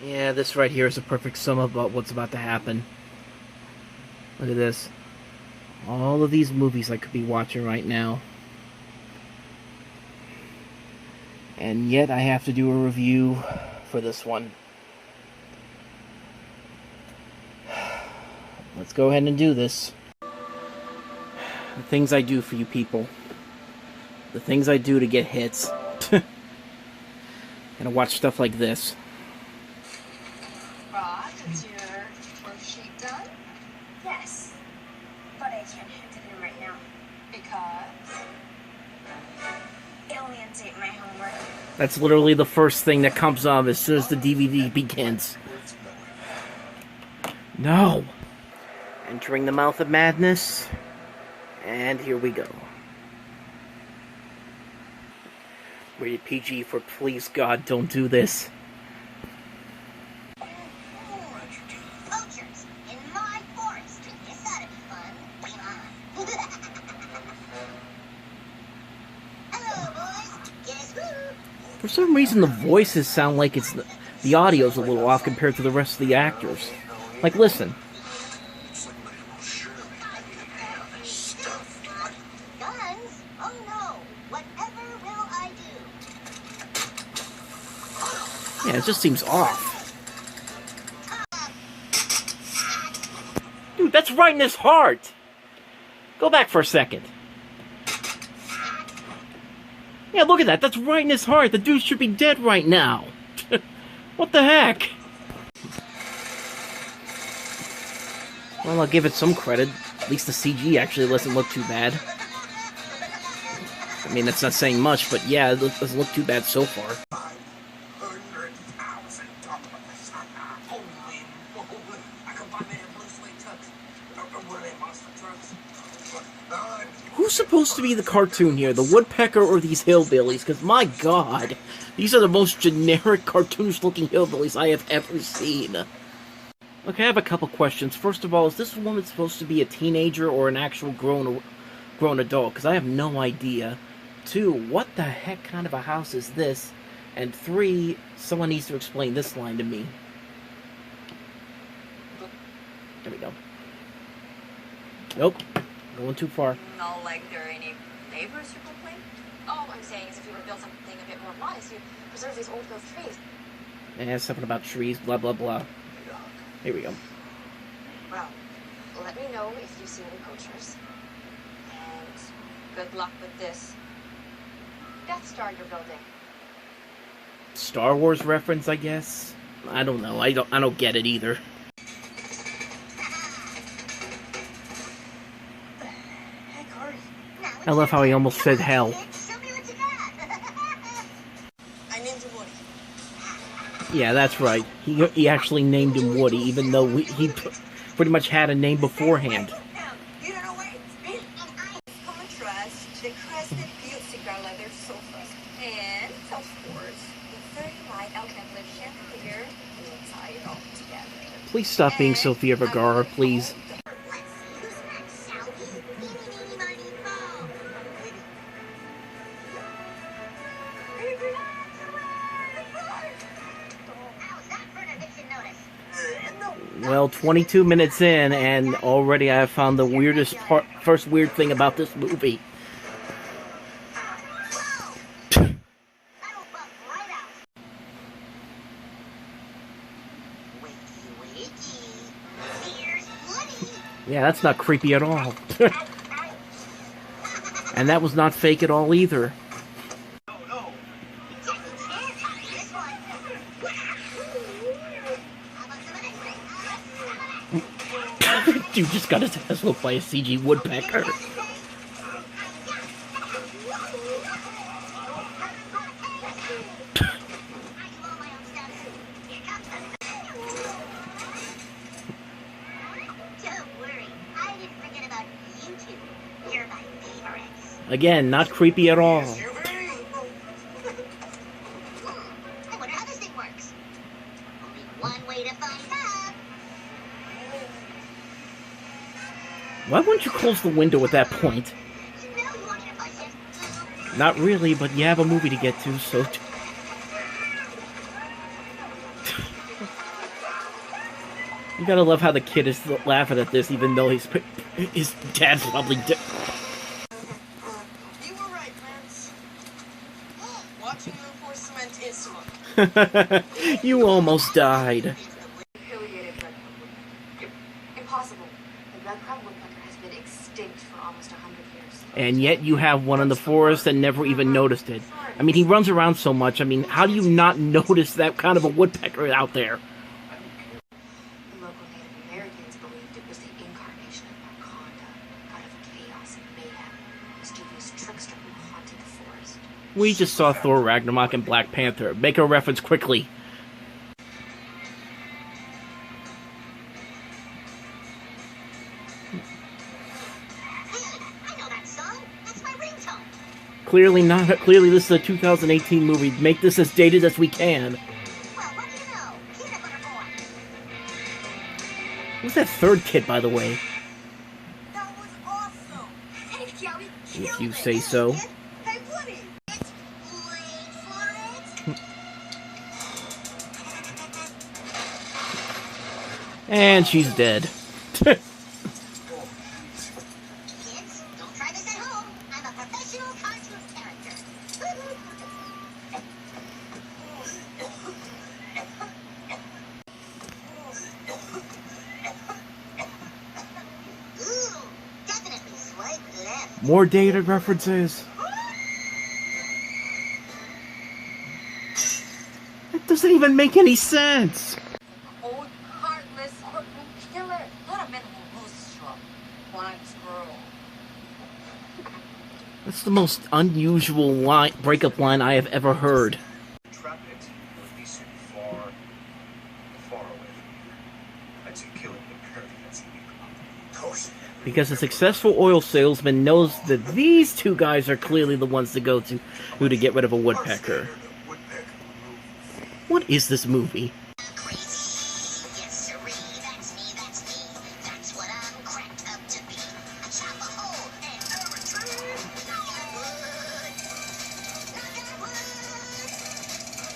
Yeah, this right here is a perfect sum of what's about to happen. Look at this. All of these movies I could be watching right now. And yet I have to do a review for this one. Let's go ahead and do this. The things I do for you people. The things I do to get hits. And I watch stuff like this. Rod, is your worksheet done? Yes, but I can't hand it in right now. Because It'll orientate my homework. That's literally the first thing that comes up as soon as the DVD begins. No! Entering the mouth of madness. And here we go. Rated PG for please God, don't do this. Vultures in my forest. This ought to be fun. Come on. Hello, boys. Guess who? For some reason the voices sound like it's the audio's a little off compared to the rest of the actors. Like, listen. Guns? Oh no. Whatever will I do? Yeah, it just seems off. Dude, that's right in his heart! Go back for a second. Yeah, look at that. That's right in his heart. The dude should be dead right now. What the heck? Well, I'll give it some credit. At least the CG actually doesn't look too bad. I mean, that's not saying much, but yeah, it doesn't look too bad so far. Who's supposed to be the cartoon here? The woodpecker or these hillbillies? Because my god, these are the most generic cartoonish-looking hillbillies I have ever seen. Okay, I have a couple questions. First of all, is this woman supposed to be a teenager or an actual grown adult? Because I have no idea. 2, what the heck kind of a house is this? And 3, someone needs to explain this line to me. There we go. Nope. Going too far. not like there are any neighbors who complain? Oh, I'm saying is if you were to build something a bit more modest, you'd preserve these old growth trees. Yeah, something about trees, blah, blah, blah. Here we go. Well, let me know if you see any poachers. And good luck with this Death Star you're building. Star Wars reference, I guess? I don't know. I don't get it either. I love how he almost said hell. I named him Woody. Yeah, that's right. He actually named him Woody, even though he pretty much had a name beforehand. You don't know where it's been. Contrast the crested butte cigar leather sofas. And, of course, the 30 light alcantara chandelier will tie it all together. Please stop being Sofia Vergara, please. Well, 22 minutes in, and already I have found the weirdest part, first weird thing about this movie. Yeah, that's not creepy at all. And that was not fake at all either. Dude just got his ass whooped by a CG woodpecker. Again, not creepy at all. Why wouldn't you close the window at that point? Not really, but you have a movie to get to, so... You gotta love how the kid is laughing at this, even though his dad's probably dead. You were right, Prince. Watching you pour cement is fun. You almost died. Affiliated red crab woodpecker. Impossible. The red crab woodpecker has been extinct for almost 100 years. And yet you have one in the forest and never even noticed it. I mean, he runs around so much. I mean, how do you not notice that kind of a woodpecker out there? The local Native Americans believed it was the incarnation of Wakanda, god of chaos and mayhem, a mischievous trickster who haunted the forest. We just saw Thor Ragnarok and Black Panther. Make a reference quickly. I know that song. That's my ringtone. Clearly not. Clearly this is a 2018 movie. Make this as dated as we can. Well, what do you know? Peanut butter boy. Who's that third kid, by the way? That was awesome. Hey, yeah, we If killed you it. say so. Hey, Woody. It's wait for it. And she's dead. Kids, don't try this at home. I'm a professional cartoon character. Ooh, definitely swipe left. More dated references. That doesn't even make any sense. Old, heartless, courtroom killer. Not a man who loses from blind squirrel. That's the most unusual breakup line I have ever heard. Trap it would be so far, far away from you. I'd say killing the parent that's illegal. Because a successful oil salesman knows that these two guys are clearly the ones to go to who to get rid of a woodpecker. What is this movie? Crazy, yes sirree, that's me, that's what I'm cracked up to be. I chop a hole and a return. Knock on wood, knock on wood.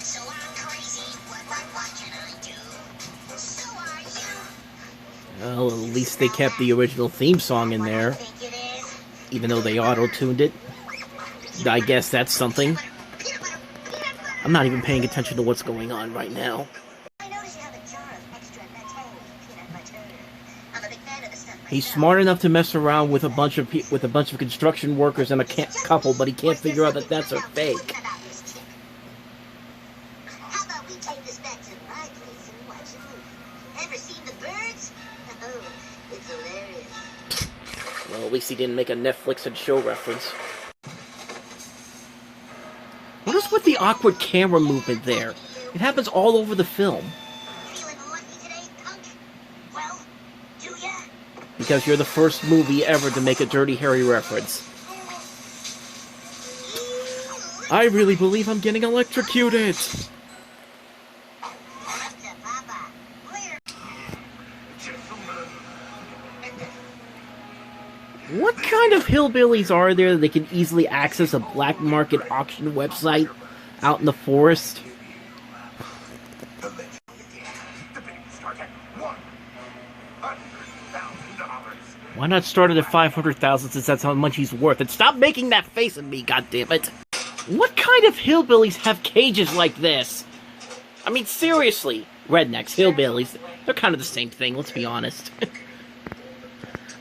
So I'm crazy, what can I do? So are you. Well, at least they kept the original theme song in there, What do you think it is? even though they auto-tuned it. I guess that's something. Peanut butter, peanut butter. I'm not even paying attention to what's going on right now. I noticed you have a jar of extra Nutella peanut butter. I'm a big fan of the stuff He's myself. smart enough to mess around with a bunch of construction workers and a couple, but he can't figure out that that's a fake. How about we take this back to my place and watch a movie? Ever seen the birds? Oh, it's hilarious. Well, at least he didn't make a Netflix and show reference. What is with the awkward camera movement there? It happens all over the film. Feeling lucky today, punk? Well, do ya? Because you're the first movie ever to make a Dirty Harry reference. I really believe I'm getting electrocuted! Up to Papa. Later. What kind of hillbillies are there that can easily access a black market auction website out in the forest? The bid start at $100,000. Why not start it at 500,000 since that's how much he's worth? And stop making that face at me, goddammit! What kind of hillbillies have cages like this? I mean, seriously. Rednecks, hillbillies, they're kind of the same thing, let's be honest.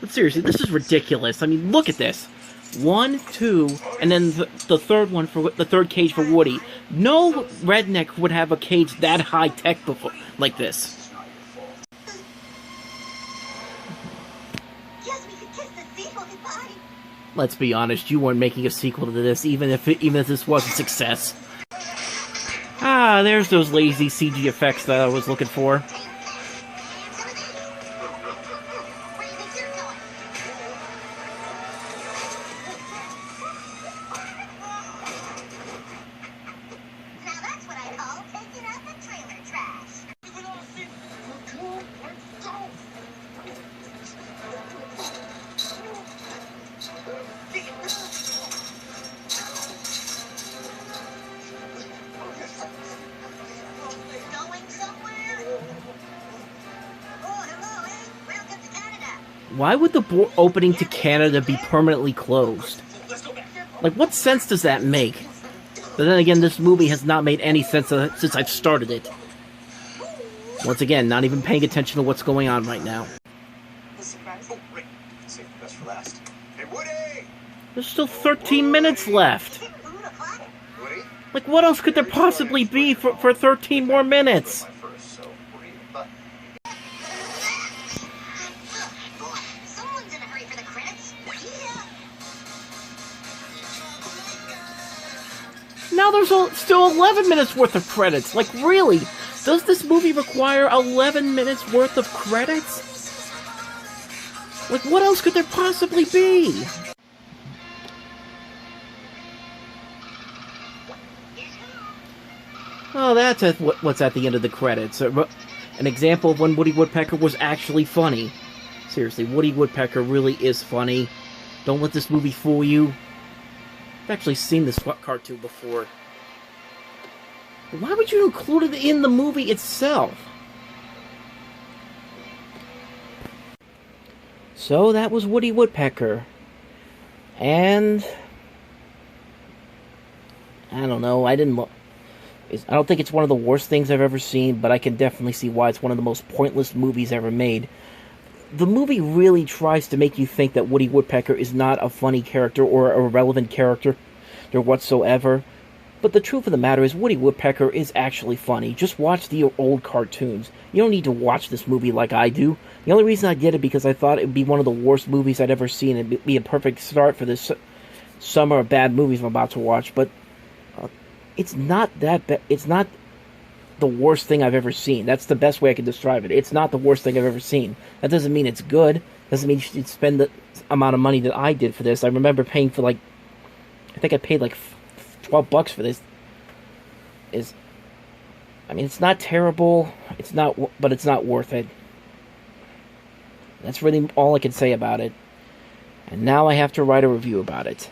But seriously, this is ridiculous. I mean, look at this. 1, 2, and then the third one for the third cage for Woody. No redneck would have a cage that high tech before, like this. Yes, we could kiss the sequel goodbye. Let's be honest, you weren't making a sequel to this, even if this was a success. Ah, there's those lazy CG effects that I was looking for. Where do you think you're going? Now that's what I call taking out the trailer trash. Going somewhere? Why would the opening to Canada be permanently closed? Like, what sense does that make? But then again, this movie has not made any sense since I've started it. Once again, not even paying attention to what's going on right now. Oh, great. Save the best for last. Hey, Woody! There's still 13 minutes left. Woody? Like, what else could there possibly be for 13 more minutes? My first, so we're even, but Someone's in a hurry for the credits. Now there's still 11 minutes worth of credits. Like, really? Does this movie require 11 minutes worth of credits? Like, what else could there possibly be? Oh, that's what's at the end of the credits. An example of when Woody Woodpecker was actually funny. Seriously, Woody Woodpecker really is funny. Don't let this movie fool you. I've actually seen this cartoon before. Why would you include it in the movie itself? So that was Woody Woodpecker. And I don't know, I don't think it's one of the worst things I've ever seen, but I can definitely see why it's one of the most pointless movies ever made. The movie really tries to make you think that Woody Woodpecker is not a funny character or a relevant character whatsoever. But the truth of the matter is, Woody Woodpecker is actually funny. Just watch the old cartoons. You don't need to watch this movie like I do. The only reason I did it because I thought it would be one of the worst movies I'd ever seen. It'd be a perfect start for this summer of bad movies I'm about to watch. But it's not that bad. It's not the worst thing I've ever seen. That's the best way I can describe it. It's not the worst thing I've ever seen. That doesn't mean it's good. Doesn't mean you should spend the amount of money that I did for this. I remember paying for I think I paid like $12 for this. I mean, it's not terrible. But it's not worth it. That's really all I can say about it. And now I have to write a review about it.